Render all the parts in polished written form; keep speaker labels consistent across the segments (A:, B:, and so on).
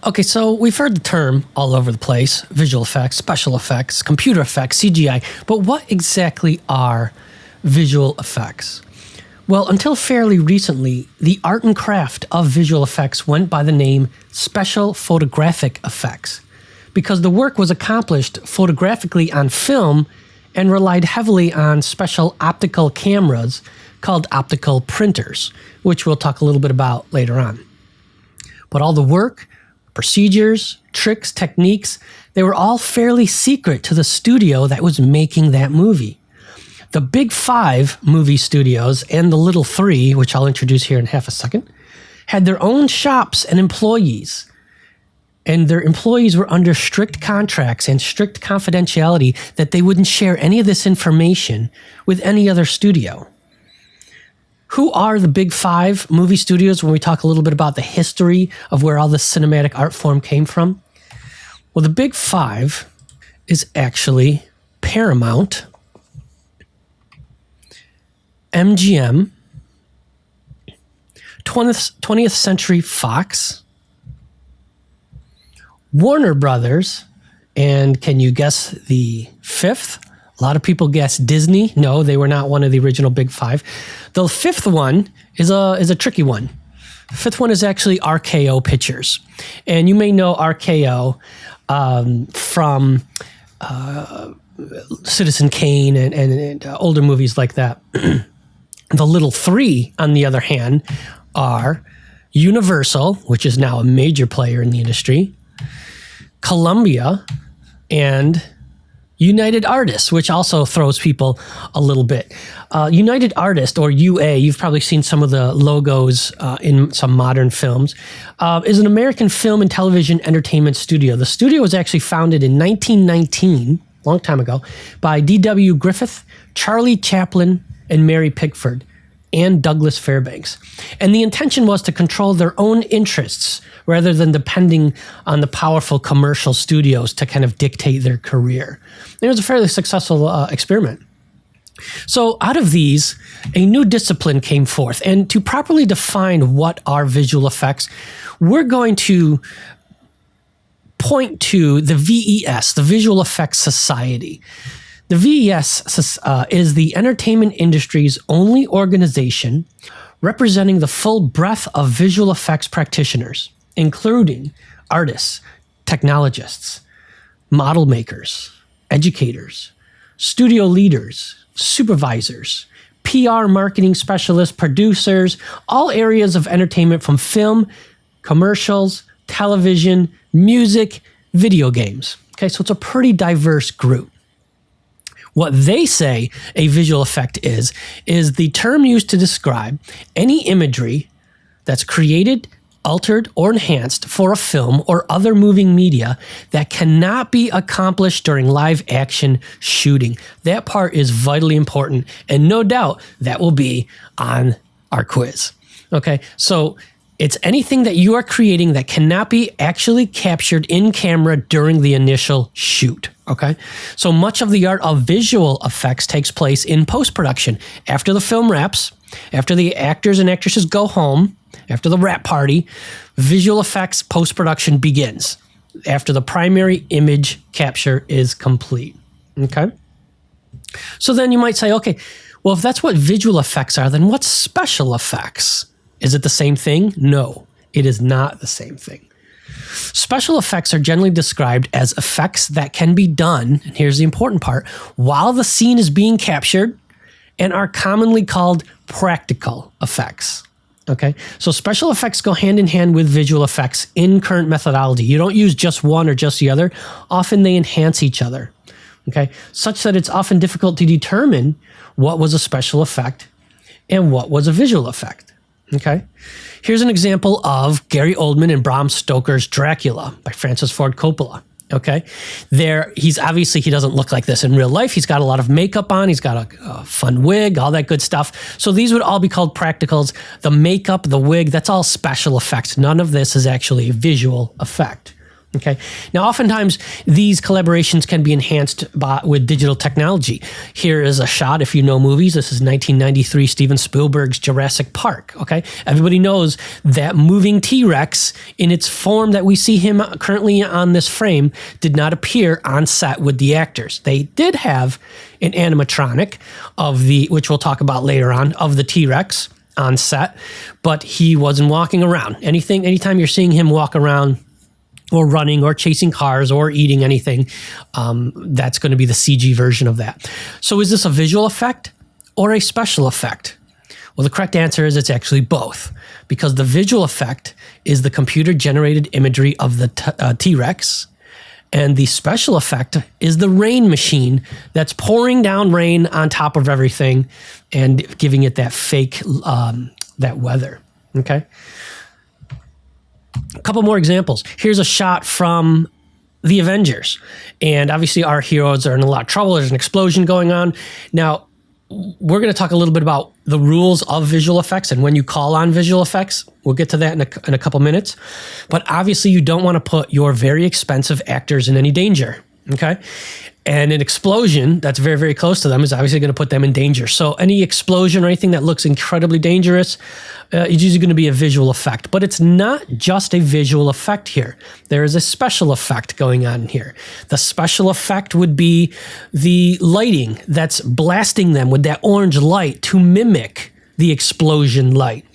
A: Okay, so we've heard the term all over the place: visual effects, special effects, computer effects, CGI. But what exactly are visual effects? Well, until fairly recently, the art and craft of visual effects went by the name special photographic effects, because the work was accomplished photographically on film and relied heavily on special optical cameras called optical printers, which we'll talk a little bit about later on. But all the work, procedures, tricks, techniques, they were all fairly secret to the studio that was making that movie. The big 5 movie studios and the little 3, which I'll introduce here in half a second, had their own shops and employees. And their employees were under strict contracts and strict confidentiality that they wouldn't share any of this information with any other studio. Who are the big 5 movie studios when we talk a little bit about the history of where all this cinematic art form came from? Well, the big 5 is actually Paramount, MGM, 20th Century Fox, Warner Brothers, and can you guess the 5th? A lot of people guess Disney. No, they were not one of the original big 5. The 5th one is a tricky one. The 5th one is actually RKO Pictures. And you may know RKO from Citizen Kane and older movies like that. The little 3, on the other hand, are Universal, which is now a major player in the industry, Columbia, and United Artists, which also throws people a little bit. United Artists, or UA, you've probably seen some of the logos in some modern films, is an American film and television entertainment studio. The studio was actually founded in 1919, a long time ago, by D.W. Griffith, Charlie Chaplin, and Mary Pickford, and Douglas Fairbanks. And the intention was to control their own interests rather than depending on the powerful commercial studios to kind of dictate their career. It was a fairly successful experiment. So out of these, a new discipline came forth. And to properly define what are visual effects, we're going to point to the VES, the Visual Effects Society. The VES is the entertainment industry's only organization representing the full breadth of visual effects practitioners, including artists, technologists, model makers, educators, studio leaders, supervisors, PR marketing specialists, producers, all areas of entertainment from film, commercials, television, music, video games. Okay, so it's a pretty diverse group. What they say a visual effect is the term used to describe any imagery that's created, altered, or enhanced for a film or other moving media that cannot be accomplished during live action shooting. That part is vitally important, and no doubt that will be on our quiz. Okay, so it's anything that you are creating that cannot be actually captured in camera during the initial shoot. Okay, so much of the art of visual effects takes place in post-production. After the film wraps, after the actors and actresses go home, after the wrap party, visual effects post-production begins after the primary image capture is complete. Okay, so then you might say, okay, well, if that's what visual effects are, then what's special effects? Is it the same thing? No, it is not the same thing. Special effects are generally described as effects that can be done, and here's the important part, while the scene is being captured, and are commonly called practical effects. Okay, so special effects go hand in hand with visual effects in current methodology. You don't use just one or just the other. Often they enhance each other. Okay, such that it's often difficult to determine what was a special effect and what was a visual effect. Okay, here's an example of Gary Oldman and Bram Stoker's Dracula by Francis Ford Coppola. Okay, he doesn't look like this in real life. He's got a lot of makeup on. He's got a fun wig, all that good stuff. So these would all be called practicals. The makeup, the wig, that's all special effects. None of this is actually a visual effect. Okay. Now, oftentimes these collaborations can be enhanced with digital technology. Here is a shot. If you know movies, this is 1993 Steven Spielberg's Jurassic Park. Okay. Everybody knows that moving T-Rex in its form that we see him currently on this frame did not appear on set with the actors. They did have an animatronic which we'll talk about later on, of the T-Rex on set, but he wasn't walking around. Anytime you're seeing him walk around or running or chasing cars or eating anything, that's going to be the CG version of that. So is this a visual effect or a special effect? Well, the correct answer is it's actually both, because the visual effect is the computer-generated imagery of the T-Rex, and the special effect is the rain machine that's pouring down rain on top of everything and giving it that fake, that weather, okay? A couple more examples. Here's a shot from the Avengers. And obviously our heroes are in a lot of trouble. There's an explosion going on. Now, we're going to talk a little bit about the rules of visual effects and when you call on visual effects. We'll get to that in a couple minutes. But obviously you don't want to put your very expensive actors in any danger, okay? And an explosion that's very, very close to them is obviously going to put them in danger. So any explosion or anything that looks incredibly dangerous is usually going to be a visual effect. But it's not just a visual effect here. There is a special effect going on here. The special effect would be the lighting that's blasting them with that orange light to mimic the explosion light.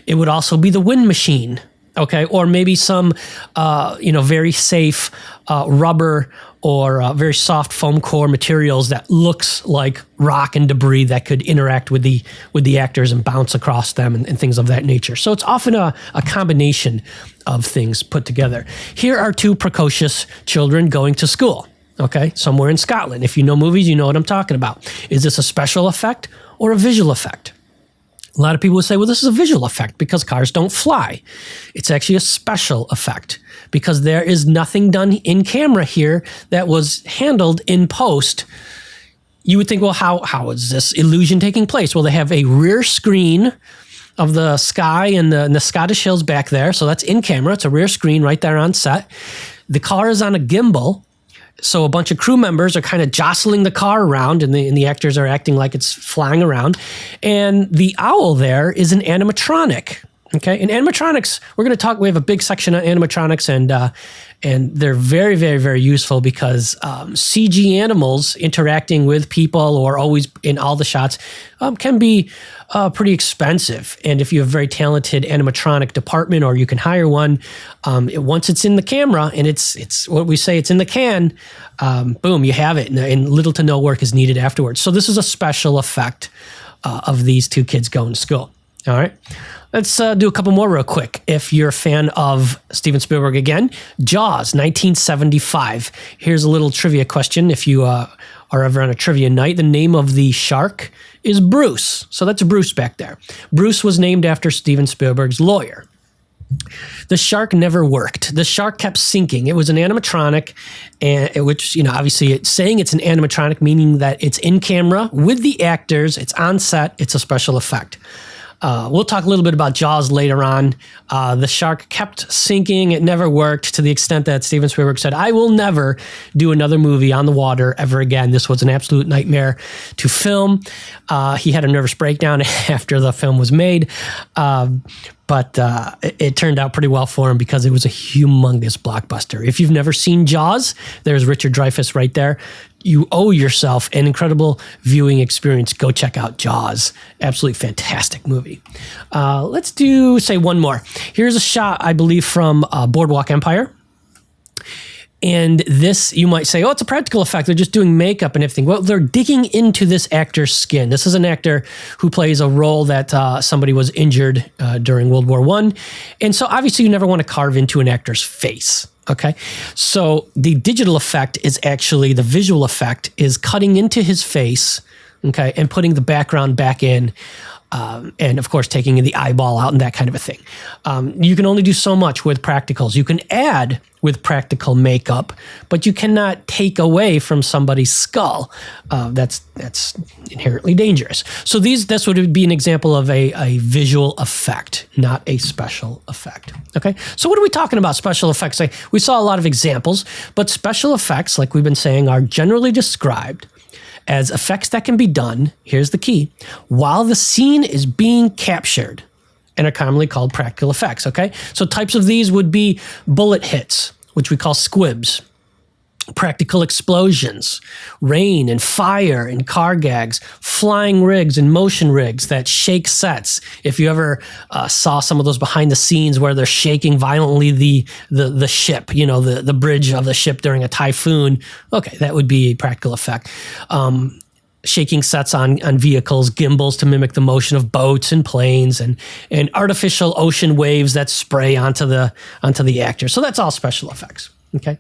A: It would also be the wind machine, okay? Or maybe some, very safe rubber or very soft foam core materials that looks like rock and debris that could interact with the actors and bounce across them and things of that nature. So it's often a combination of things put together. Here are two precocious children going to school, okay, somewhere in Scotland. If you know movies, you know what I'm talking about. Is this a special effect or a visual effect? A lot of people would say, well, this is a visual effect because cars don't fly. It's actually a special effect because there is nothing done in camera here that was handled in post. You would think, well, how is this illusion taking place? Well, they have a rear screen of the sky and the Scottish Hills back there. So that's in camera. It's a rear screen right there on set. The car is on a gimbal. So a bunch of crew members are kind of jostling the car around and the actors are acting like it's flying around. And the owl there is an animatronic. Okay. And animatronics, we're going to talk, we have a big section on animatronics and they're very, very, very useful because CG animals interacting with people or always in all the shots can be pretty expensive. And if you have a very talented animatronic department or you can hire one, once it's in the camera and it's what we say, it's in the can, boom, you have it. And little to no work is needed afterwards. So this is a special effect of these two kids going to school. All right. Let's do a couple more real quick. If you're a fan of Steven Spielberg again, Jaws, 1975. Here's a little trivia question. If you are ever on a trivia night, the name of the shark is Bruce. So that's Bruce back there. Bruce was named after Steven Spielberg's lawyer. The shark never worked. The shark kept sinking. It was an animatronic, which, obviously it's saying it's an animatronic, meaning that it's in camera with the actors, it's on set, it's a special effect. We'll talk a little bit about Jaws later on. The shark kept sinking. It never worked to the extent that Steven Spielberg said, I will never do another movie on the water ever again. This was an absolute nightmare to film. He had a nervous breakdown after the film was made. But it turned out pretty well for him because it was a humongous blockbuster. If you've never seen Jaws, there's Richard Dreyfuss right there. You owe yourself an incredible viewing experience. Go check out Jaws. Absolutely fantastic movie. Let's say one more. Here's a shot, I believe, from Boardwalk Empire. And this, you might say, oh, it's a practical effect. They're just doing makeup and everything. Well, they're digging into this actor's skin. This is an actor who plays a role that somebody was injured during World War I. And so obviously you never want to carve into an actor's face. Okay. So the digital effect is actually, the visual effect is cutting into his face, okay, and putting the background back in. and of course taking the eyeball out and that kind of a thing. You can only do so much with practicals. You can add with practical makeup, but you cannot take away from somebody's skull. That's inherently dangerous. So this would be an example of a visual effect, not a special effect. Okay, so what are we talking about special effects? We saw a lot of examples, but special effects, like we've been saying, are generally described as effects that can be done, here's the key, while the scene is being captured, and are commonly called practical effects, okay? So types of these would be bullet hits, which we call squibs, practical explosions, rain and fire and car gags, flying rigs and motion rigs that shake sets. If you ever saw some of those behind the scenes where they're shaking violently the ship, the bridge of the ship during a typhoon, okay, that would be a practical effect. Shaking sets on vehicles, gimbals to mimic the motion of boats and planes, and artificial ocean waves that spray onto the actor. So that's all special effects, okay?